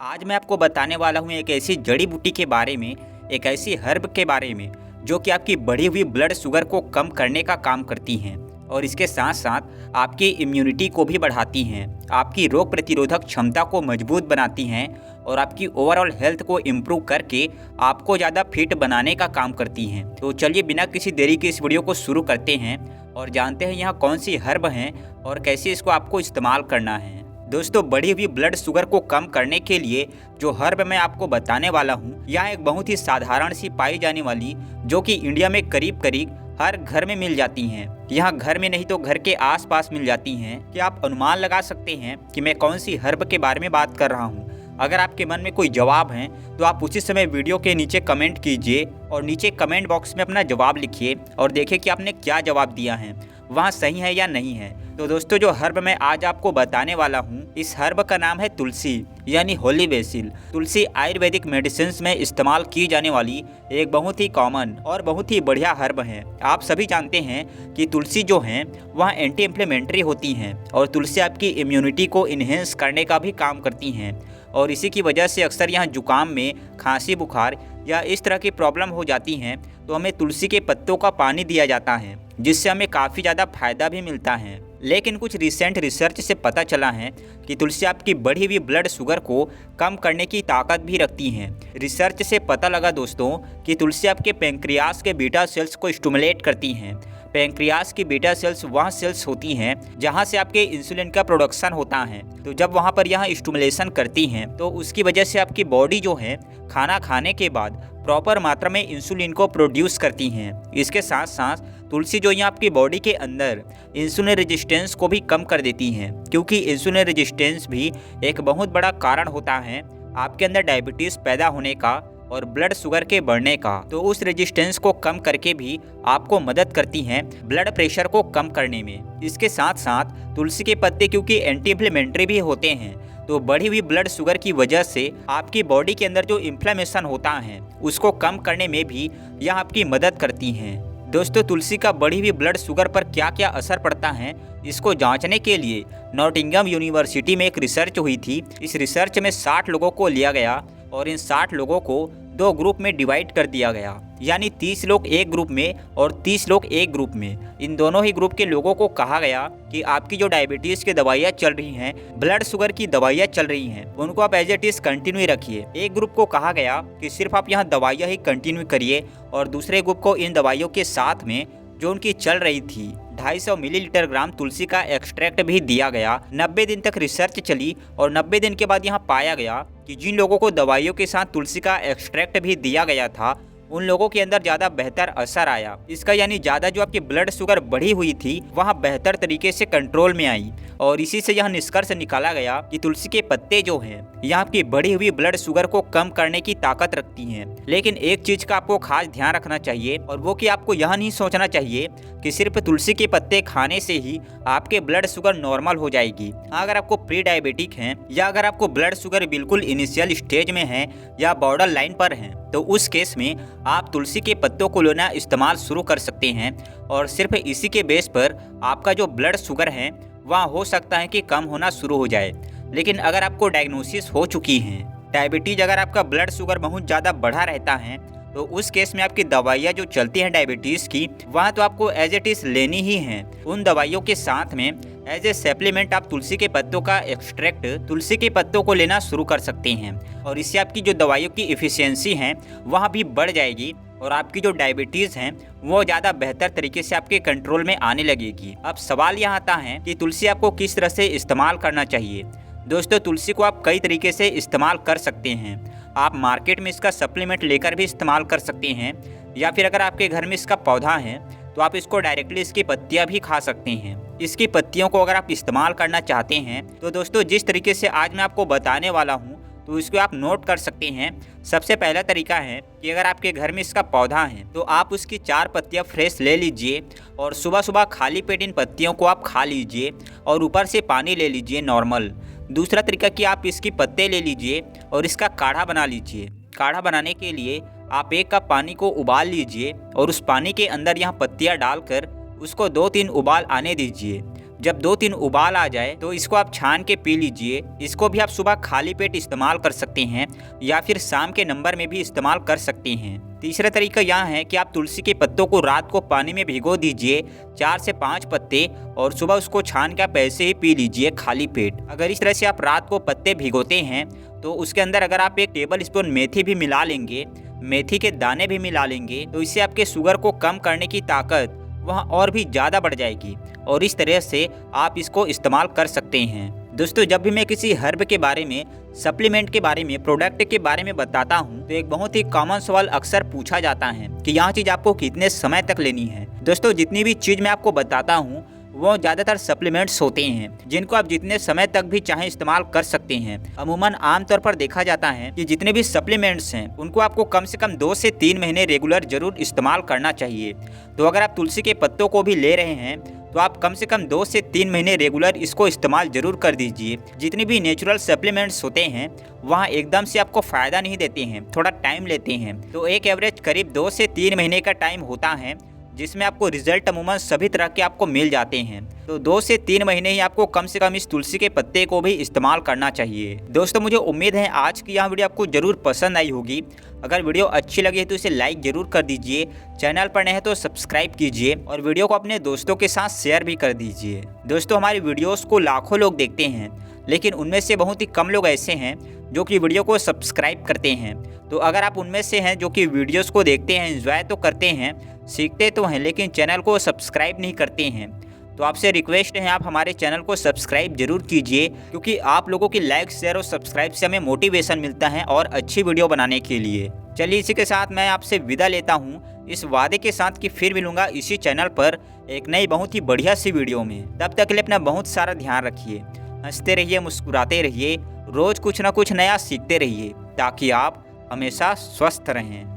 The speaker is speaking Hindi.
आज मैं आपको बताने वाला हूँ एक ऐसी जड़ी बूटी के बारे में, एक ऐसी हर्ब के बारे में जो कि आपकी बढ़ी हुई ब्लड शुगर को कम करने का काम करती हैं और इसके साथ साथ आपकी इम्यूनिटी को भी बढ़ाती हैं, आपकी रोग प्रतिरोधक क्षमता को मजबूत बनाती हैं और आपकी ओवरऑल हेल्थ को इम्प्रूव करके आपको ज़्यादा फिट बनाने का काम करती हैं। तो चलिए बिना किसी देरी के इस वीडियो को शुरू करते हैं और जानते हैं यहाँ कौन सी हर्ब हैं और कैसे इसको आपको इस्तेमाल करना है। दोस्तों, बढ़ी हुई ब्लड शुगर को कम करने के लिए जो हर्ब मैं आपको बताने वाला हूँ, यह एक बहुत ही साधारण सी पाई जाने वाली जो कि इंडिया में करीब करीब हर घर में मिल जाती हैं। यहाँ घर में नहीं तो घर के आसपास मिल जाती हैं। क्या आप अनुमान लगा सकते हैं कि मैं कौन सी हर्ब के बारे में बात कर रहा हूँ? अगर आपके मन में कोई जवाब है तो आप उसी समय वीडियो के नीचे कमेंट कीजिए और नीचे कमेंट बॉक्स में अपना जवाब लिखिए और देखिए कि आपने क्या जवाब दिया है, वहाँ सही है या नहीं है। तो दोस्तों, जो हर्ब मैं आज आपको बताने वाला हूँ, इस हर्ब का नाम है तुलसी यानी होली बेसिल। तुलसी आयुर्वेदिक मेडिसिन में इस्तेमाल की जाने वाली एक बहुत ही कॉमन और बहुत ही बढ़िया हर्ब है। आप सभी जानते हैं कि तुलसी जो है वह एंटी इन्फ्लेमेटरी होती हैं और तुलसी आपकी इम्यूनिटी को इन्हेंस करने का भी काम करती हैं और इसी की वजह से अक्सर यहाँ जुकाम में, खांसी, बुखार या इस तरह की प्रॉब्लम हो जाती हैं तो हमें तुलसी के पत्तों का पानी दिया जाता है, जिससे हमें काफ़ी ज़्यादा फायदा भी मिलता है। लेकिन कुछ रिसेंट रिसर्च से पता चला है कि तुलसी आपकी बढ़ी हुई ब्लड शुगर को कम करने की ताकत भी रखती हैं। रिसर्च से पता लगा दोस्तों कि तुलसी आपके पैंक्रियास के बीटा सेल्स को स्टिमुलेट करती हैं। पैंक्रियास की बीटा सेल्स वह सेल्स होती हैं जहां से आपके इंसुलिन का प्रोडक्शन होता है। तो जब वहां पर यह स्टिमुलेशन करती हैं तो उसकी वजह से आपकी बॉडी जो है खाना खाने के बाद प्रॉपर मात्रा में इंसुलिन को प्रोड्यूस करती हैं। इसके साथ साथ तुलसी जो यहाँ आपकी बॉडी के अंदर इंसुलिन रेजिस्टेंस को भी कम कर देती हैं, क्योंकि इंसुलिन रेजिस्टेंस भी एक बहुत बड़ा कारण होता है आपके अंदर डायबिटीज़ पैदा होने का और ब्लड शुगर के बढ़ने का। तो उस रेजिस्टेंस को कम करके भी आपको मदद करती हैं ब्लड प्रेशर को कम करने में। इसके साथ साथ तुलसी के पत्ते क्योंकि एंटी इन्फ्लेमेटरी भी होते हैं, तो बढ़ी हुई ब्लड शुगर की वजह से आपकी बॉडी के अंदर जो इन्फ्लेमेशन होता है उसको कम करने में भी यह आपकी मदद करती हैं। दोस्तों, तुलसी का बढ़ी हुई ब्लड शुगर पर क्या क्या असर पड़ता है, इसको जांचने के लिए नॉटिंघम यूनिवर्सिटी में एक रिसर्च हुई थी। इस रिसर्च में 60 लोगों को लिया गया और इन 60 लोगों को 2 ग्रुप में डिवाइड कर दिया गया, यानी 30 लोग एक ग्रुप में और 30 लोग एक ग्रुप में। इन दोनों ही ग्रुप के लोगों को कहा गया कि आपकी जो डायबिटीज़ की दवाइयाँ चल रही हैं, ब्लड शुगर की दवाइयाँ चल रही हैं, उनको आप एज इट इज़ कंटिन्यू रखिए। एक ग्रुप को कहा गया कि सिर्फ आप यहाँ दवाइयाँ ही कंटिन्यू करिए और दूसरे ग्रुप को इन दवाइयों के साथ में जो उनकी चल रही थी 250 मिलीलीटर ग्राम तुलसी का एक्सट्रैक्ट भी दिया गया। 90 दिन तक रिसर्च चली और 90 दिन के बाद यहाँ पाया गया कि जिन लोगों को दवाइयों के साथ तुलसी का एक्सट्रैक्ट भी दिया गया था उन लोगों के अंदर ज़्यादा बेहतर असर आया। इसका यानी ज़्यादा जो आपकी ब्लड शुगर बढ़ी हुई थी वह बेहतर तरीके से कंट्रोल में आई और इसी से यह निष्कर्ष निकाला गया कि तुलसी के पत्ते जो हैं यह आपकी बढ़ी हुई ब्लड शुगर को कम करने की ताकत रखती हैं। लेकिन एक चीज़ का आपको खास ध्यान रखना चाहिए और वो कि आपको यह नहीं सोचना चाहिए कि सिर्फ तुलसी के पत्ते खाने से ही आपके ब्लड शुगर नॉर्मल हो जाएगी। अगर आपको प्री डायबिटिक हैं या अगर आपको ब्लड शुगर बिल्कुल इनिशियल स्टेज में है या बॉर्डर लाइन पर हैं, तो उस केस में आप तुलसी के पत्तों को लेना इस्तेमाल शुरू कर सकते हैं और सिर्फ इसी के बेस पर आपका जो ब्लड शुगर है वह हो सकता है कि कम होना शुरू हो जाए। लेकिन अगर आपको डायग्नोसिस हो चुकी है डायबिटीज, अगर आपका ब्लड शुगर बहुत ज़्यादा बढ़ा रहता है, तो उस केस में आपकी दवाइयाँ जो चलती हैं डायबिटीज़ की वह तो आपको एज इट इज़ लेनी ही हैं। उन दवाइयों के साथ में एज ए सप्लीमेंट आप तुलसी के पत्तों का एक्सट्रैक्ट, तुलसी के पत्तों को लेना शुरू कर सकते हैं और इससे आपकी जो दवाइयों की इफ़िशियंसी है वह भी बढ़ जाएगी और आपकी जो डायबिटीज़ हैं वो ज़्यादा बेहतर तरीके से आपके कंट्रोल में आने लगेगी। अब सवाल यहाँ आता है कि तुलसी आपको किस तरह से इस्तेमाल करना चाहिए। दोस्तों, तुलसी को आप कई तरीके से इस्तेमाल कर सकते हैं। आप मार्केट में इसका सप्लीमेंट लेकर भी इस्तेमाल कर सकते हैं या फिर अगर आपके घर में इसका पौधा है तो आप इसको डायरेक्टली इसकी पत्तियां भी खा सकते हैं। इसकी पत्तियों को अगर आप इस्तेमाल करना चाहते हैं तो दोस्तों, जिस तरीके से आज मैं आपको बताने वाला हूँ तो इसको आप नोट कर सकते हैं। सबसे पहला तरीका है कि अगर आपके घर में इसका पौधा है तो आप उसकी 4 पत्तियां फ्रेश ले लीजिए और सुबह सुबह खाली पेट इन पत्तियों को आप खा लीजिए और ऊपर से पानी ले लीजिए नॉर्मल। दूसरा तरीका कि आप इसकी पत्ते ले लीजिए और इसका काढ़ा बना लीजिए। काढ़ा बनाने के लिए आप 1 कप पानी को उबाल लीजिए और उस पानी के अंदर यहाँ पत्तियाँ डालकर उसको 2-3 उबाल आने दीजिए। जब 2-3 उबाल आ जाए तो इसको आप छान के पी लीजिए। इसको भी आप सुबह खाली पेट इस्तेमाल कर सकते हैं या फिर शाम के नंबर में भी इस्तेमाल कर सकते हैं। तीसरा तरीका यह है कि आप तुलसी के पत्तों को रात को पानी में भिगो दीजिए 4 से 5 पत्ते, और सुबह उसको छान के आप ऐसे ही पी लीजिए खाली पेट। अगर इस तरह से आप रात को पत्ते भिगोते हैं तो उसके अंदर अगर आप 1 टेबल स्पून मेथी भी मिला लेंगे, मेथी के दाने भी मिला लेंगे, तो इससे आपके शुगर को कम करने की ताकत वह और भी ज़्यादा बढ़ जाएगी और इस तरह से आप इसको इस्तेमाल कर सकते हैं। दोस्तों, जब भी मैं किसी हर्ब के बारे में, सप्लीमेंट के बारे में, प्रोडक्ट के बारे में बताता हूँ तो एक बहुत ही कॉमन सवाल अक्सर पूछा जाता है कि यह चीज़ आपको कितने समय तक लेनी है। दोस्तों, जितनी भी चीज़ मैं आपको बताता हूँ वो ज़्यादातर सप्लीमेंट्स होते हैं जिनको आप जितने समय तक भी चाहें इस्तेमाल कर सकते हैं। अमूमन आमतौर पर देखा जाता है कि जितने भी सप्लीमेंट्स हैं उनको आपको कम से कम 2 से 3 महीने रेगुलर जरूर इस्तेमाल करना चाहिए। तो अगर आप तुलसी के पत्तों को भी ले रहे हैं तो आप कम से कम 2 से 3 महीने रेगुलर इसको इस्तेमाल जरूर कर दीजिए। जितने भी नेचुरल सप्लीमेंट्स होते हैं वहाँ एकदम से आपको फ़ायदा नहीं देते हैं, थोड़ा टाइम लेते हैं। तो एक एवरेज करीब 2 से 3 महीने का टाइम होता है जिसमें आपको रिजल्ट अमूमन सभी तरह के आपको मिल जाते हैं। तो 2 से 3 महीने ही आपको कम से कम इस तुलसी के पत्ते को भी इस्तेमाल करना चाहिए। दोस्तों, मुझे उम्मीद है आज की यह वीडियो आपको जरूर पसंद आई होगी। अगर वीडियो अच्छी लगी है तो इसे लाइक जरूर कर दीजिए, चैनल पर नए हैं तो सब्सक्राइब कीजिए और वीडियो को अपने दोस्तों के साथ शेयर भी कर दीजिए। दोस्तों, हमारी वीडियोस को लाखों लोग देखते हैं लेकिन उनमें से बहुत ही कम लोग ऐसे हैं जो कि वीडियो को सब्सक्राइब करते हैं। तो अगर आप उनमें से हैं जो कि वीडियोस को देखते हैं, एंजॉय तो करते हैं, सीखते तो हैं, लेकिन चैनल को सब्सक्राइब नहीं करते हैं, तो आपसे रिक्वेस्ट है आप हमारे चैनल को सब्सक्राइब जरूर कीजिए, क्योंकि आप लोगों की लाइक, शेयर और सब्सक्राइब से हमें मोटिवेशन मिलता है और अच्छी वीडियो बनाने के लिए। चलिए, इसी के साथ मैं आपसे विदा लेता हूँ इस वादे के साथ कि फिर मिलूंगा इसी चैनल पर एक नई बहुत ही बढ़िया सी वीडियो में। तब तक के लिए अपना बहुत सारा ध्यान रखिए, हंसते रहिए, मुस्कुराते रहिए, रोज कुछ ना कुछ नया सीखते रहिए ताकि आप हमेशा स्वस्थ रहें।